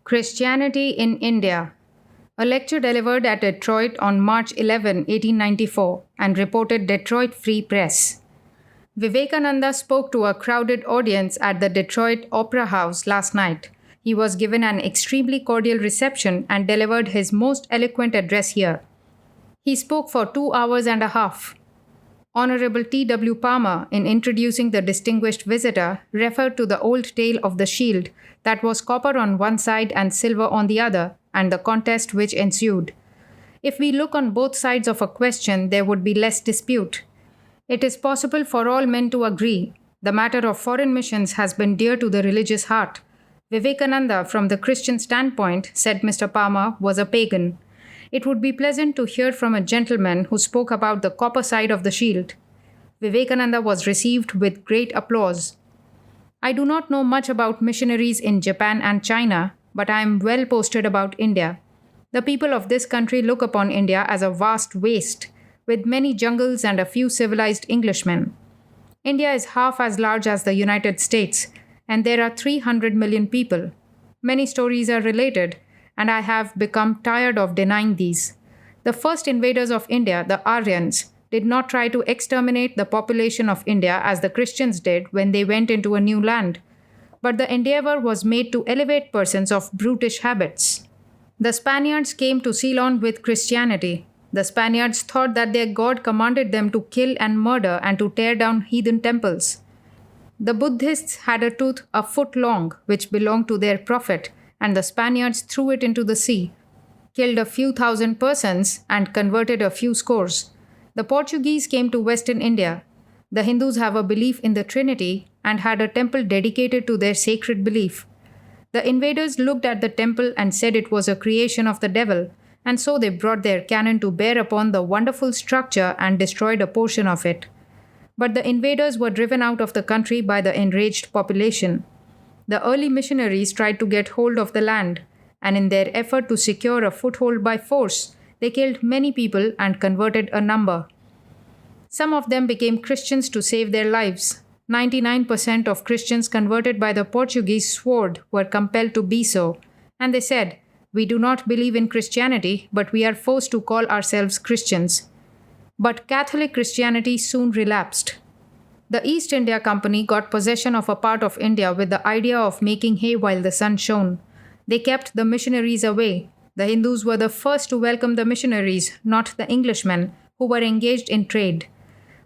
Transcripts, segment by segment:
Christianity in India. A lecture delivered at Detroit on March 11, 1894, and reported Detroit Free Press. Vivekananda spoke to a crowded audience at the Detroit Opera House last night. He was given an extremely cordial reception and delivered his most eloquent address here. He spoke for 2 hours and a half. Honorable T.W. Palmer, in introducing the distinguished visitor, referred to the old tale of the shield that was copper on one side and silver on the other, and the contest which ensued. If we look on both sides of a question, there would be less dispute. It is possible for all men to agree. The matter of foreign missions has been dear to the religious heart. Vivekananda, from the Christian standpoint, said Mr. Palmer, was a pagan. It would be pleasant to hear from a gentleman who spoke about the copper side of the shield. Vivekananda was received with great applause. I do not know much about missionaries in Japan and China, but I am well posted about India. The people of this country look upon India as a vast waste, with many jungles and a few civilized Englishmen. India is half as large as the United States, and there are 300 million people. Many stories are related, and I have become tired of denying these. The first invaders of India, the Aryans, did not try to exterminate the population of India as the Christians did when they went into a new land, but the endeavor was made to elevate persons of brutish habits. The Spaniards came to Ceylon with Christianity. The Spaniards thought that their God commanded them to kill and murder and to tear down heathen temples. The Buddhists had a tooth a foot long which belonged to their prophet, and the Spaniards threw it into the sea, killed a few thousand persons, and converted a few scores. The Portuguese came to Western India. The Hindus have a belief in the Trinity and had a temple dedicated to their sacred belief. The invaders looked at the temple and said it was a creation of the devil, and so they brought their cannon to bear upon the wonderful structure and destroyed a portion of it. But the invaders were driven out of the country by the enraged population. The early missionaries tried to get hold of the land, and in their effort to secure a foothold by force, they killed many people and converted a number. Some of them became Christians to save their lives. 99% of Christians converted by the Portuguese sword were compelled to be so, and they said, "We do not believe in Christianity, but we are forced to call ourselves Christians." But Catholic Christianity soon relapsed. The East India Company got possession of a part of India with the idea of making hay while the sun shone. They kept the missionaries away. The Hindus were the first to welcome the missionaries, not the Englishmen, who were engaged in trade.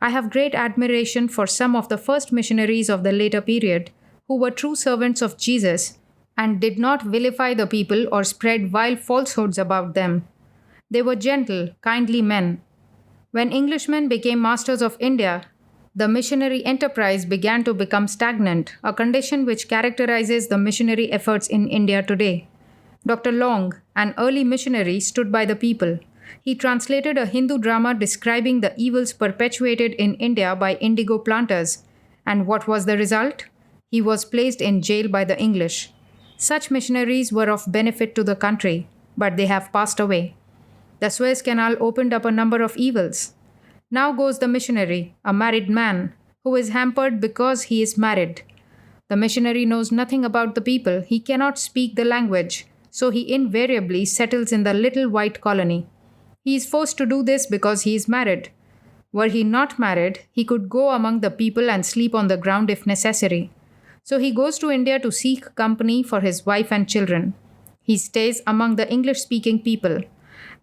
I have great admiration for some of the first missionaries of the later period, who were true servants of Jesus and did not vilify the people or spread vile falsehoods about them. They were gentle, kindly men. When Englishmen became masters of India, the missionary enterprise began to become stagnant, a condition which characterizes the missionary efforts in India today. Dr. Long, an early missionary, stood by the people. He translated a Hindu drama describing the evils perpetuated in India by indigo planters. And what was the result? He was placed in jail by the English. Such missionaries were of benefit to the country, but they have passed away. The Suez Canal opened up a number of evils. Now goes the missionary, a married man, who is hampered because he is married. The missionary knows nothing about the people, he cannot speak the language, so he invariably settles in the little white colony. He is forced to do this because he is married. Were he not married, he could go among the people and sleep on the ground if necessary. So he goes to India to seek company for his wife and children. He stays among the English-speaking people.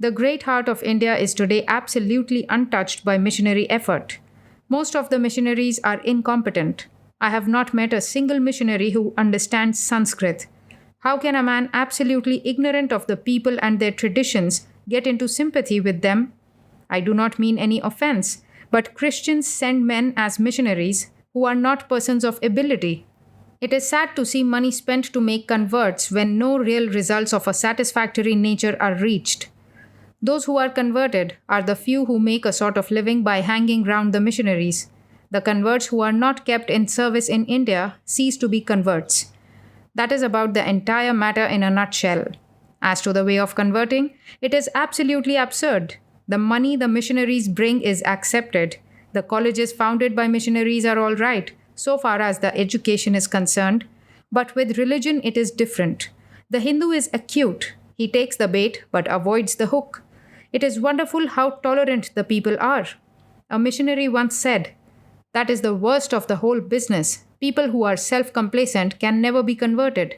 The great heart of India is today absolutely untouched by missionary effort. Most of the missionaries are incompetent. I have not met a single missionary who understands Sanskrit. How can a man absolutely ignorant of the people and their traditions get into sympathy with them? I do not mean any offense, but Christians send men as missionaries who are not persons of ability. It is sad to see money spent to make converts when no real results of a satisfactory nature are reached. Those who are converted are the few who make a sort of living by hanging round the missionaries. The converts who are not kept in service in India cease to be converts. That is about the entire matter in a nutshell. As to the way of converting, it is absolutely absurd. The money the missionaries bring is accepted. The colleges founded by missionaries are all right, so far as the education is concerned. But with religion, it is different. The Hindu is acute. He takes the bait but avoids the hook. It is wonderful how tolerant the people are. A missionary once said, "That is the worst of the whole business. People who are self complacent can never be converted."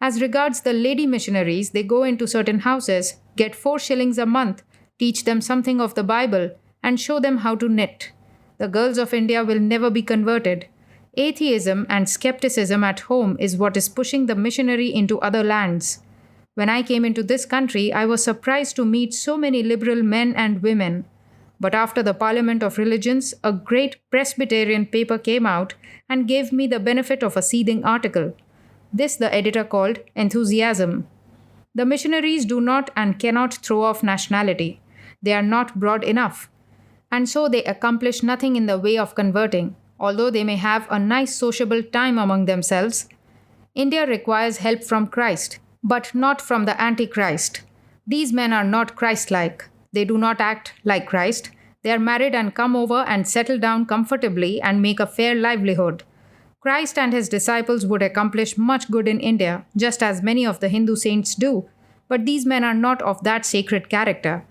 As regards the lady missionaries, they go into certain houses, get 4 shillings a month, teach them something of the Bible, and show them how to knit. The girls of India will never be converted. Atheism and skepticism at home is what is pushing the missionary into other lands. When I came into this country, I was surprised to meet so many liberal men and women. But after the Parliament of Religions, a great Presbyterian paper came out and gave me the benefit of a seething article. This the editor called enthusiasm. The missionaries do not and cannot throw off nationality. They are not broad enough. And so they accomplish nothing in the way of converting, although they may have a nice sociable time among themselves. India requires help from Christ, but not from the Antichrist. These men are not Christ-like. They do not act like Christ. They are married and come over and settle down comfortably and make a fair livelihood. Christ and his disciples would accomplish much good in India, just as many of the Hindu saints do, but these men are not of that sacred character.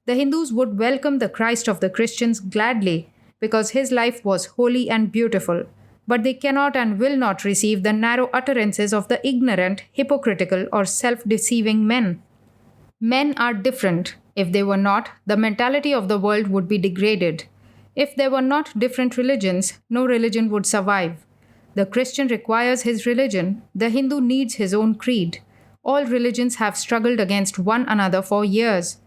The Hindus would welcome the Christ of the Christians gladly, because his life was holy and beautiful, but they cannot and will not receive the narrow utterances of the ignorant, hypocritical, or self-deceiving men. Men are different. If they were not, the mentality of the world would be degraded. If there were not different religions, no religion would survive. The Christian requires his religion. The Hindu needs his own creed. All religions have struggled against one another for years.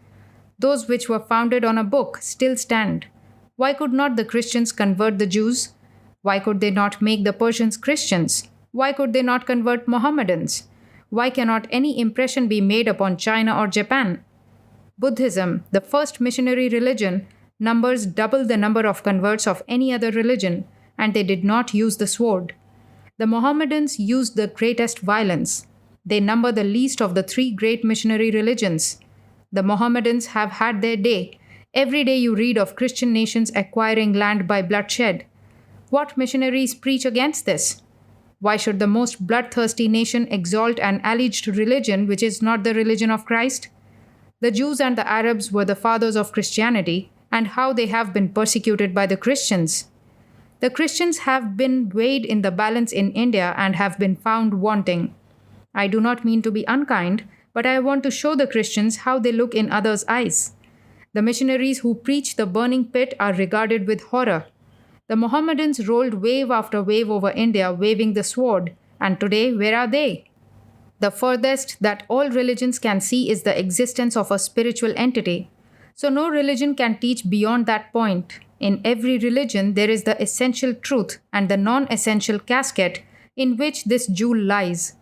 Those which were founded on a book still stand. Why could not the Christians convert the Jews? Why could they not make the Persians Christians? Why could they not convert Mohammedans? Why cannot any impression be made upon China or Japan? Buddhism, the first missionary religion, numbers double the number of converts of any other religion, and they did not use the sword. The Mohammedans used the greatest violence. They number the least of the 3 great missionary religions. The Mohammedans have had their day. Every day you read of Christian nations acquiring land by bloodshed. What missionaries preach against this? Why should the most bloodthirsty nation exalt an alleged religion which is not the religion of Christ? The Jews and the Arabs were the fathers of Christianity, and how they have been persecuted by the Christians. The Christians have been weighed in the balance in India and have been found wanting. I do not mean to be unkind, but I want to show the Christians how they look in others' eyes. The missionaries who preach the burning pit are regarded with horror. The Mohammedans rolled wave after wave over India, waving the sword, and today where are they? The furthest that all religions can see is the existence of a spiritual entity. So no religion can teach beyond that point. In every religion, there is the essential truth and the non-essential casket in which this jewel lies.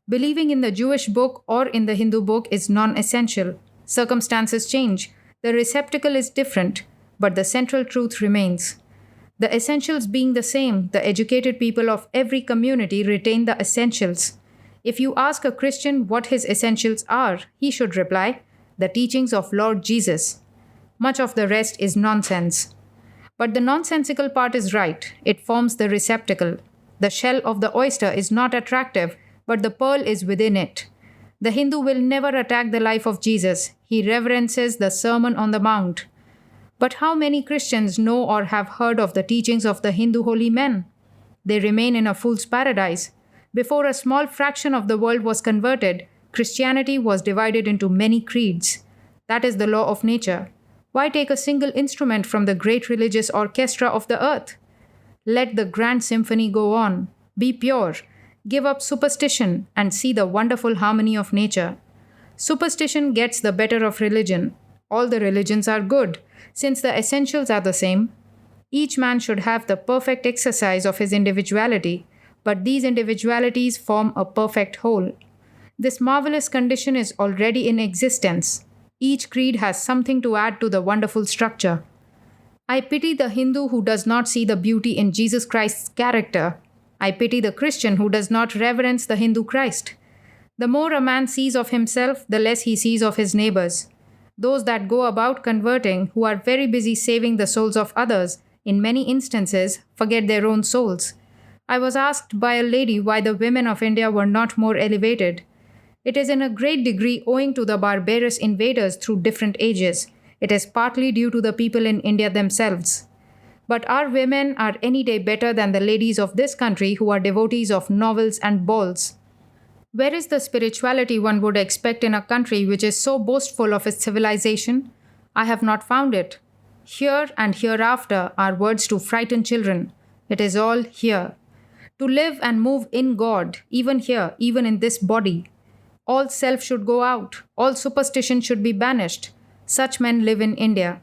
Believing in the Jewish book or in the Hindu book is non-essential. Circumstances change. The receptacle is different, but the central truth remains. The essentials being the same, the educated people of every community retain the essentials. If you ask a Christian what his essentials are, he should reply, "The teachings of Lord Jesus." Much of the rest is nonsense. But the nonsensical part is right. It forms the receptacle. The shell of the oyster is not attractive, but the pearl is within it. The Hindu will never attack the life of Jesus. He reverences the Sermon on the Mount. But how many Christians know or have heard of the teachings of the Hindu holy men? They remain in a fool's paradise. Before a small fraction of the world was converted, Christianity was divided into many creeds. That is the law of nature. Why take a single instrument from the great religious orchestra of the earth? Let the grand symphony go on. Be pure. Give up superstition and see the wonderful harmony of nature. Superstition gets the better of religion. All the religions are good, since the essentials are the same. Each man should have the perfect exercise of his individuality, but these individualities form a perfect whole. This marvelous condition is already in existence. Each creed has something to add to the wonderful structure. I pity the Hindu who does not see the beauty in Jesus Christ's character. I pity the Christian who does not reverence the Hindu Christ. The more a man sees of himself, the less he sees of his neighbors. Those that go about converting, who are very busy saving the souls of others, in many instances forget their own souls. I was asked by a lady why the women of India were not more elevated. It is in a great degree owing to the barbarous invaders through different ages. It is partly due to the people in India themselves. But our women are any day better than the ladies of this country who are devotees of novels and balls. Where is the spirituality one would expect in a country which is so boastful of its civilization? I have not found it. Here and hereafter are words to frighten children. It is all here. To live and move in God, even here, even in this body. All self should go out, all superstition should be banished. Such men live in India.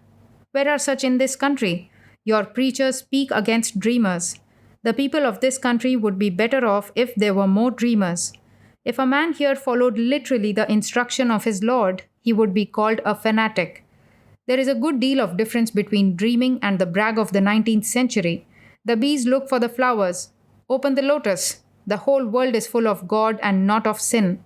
Where are such in this country? Your preachers speak against dreamers. The people of this country would be better off if there were more dreamers. If a man here followed literally the instruction of his Lord, he would be called a fanatic. There is a good deal of difference between dreaming and the brag of the 19th century. The bees look for the flowers. Open the lotus. The whole world is full of God and not of sin.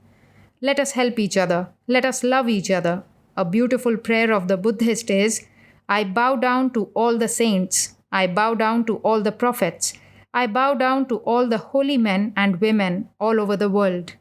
Let us help each other. Let us love each other. A beautiful prayer of the Buddhist is, I bow down to all the saints. I bow down to all the prophets. I bow down to all the holy men and women all over the world.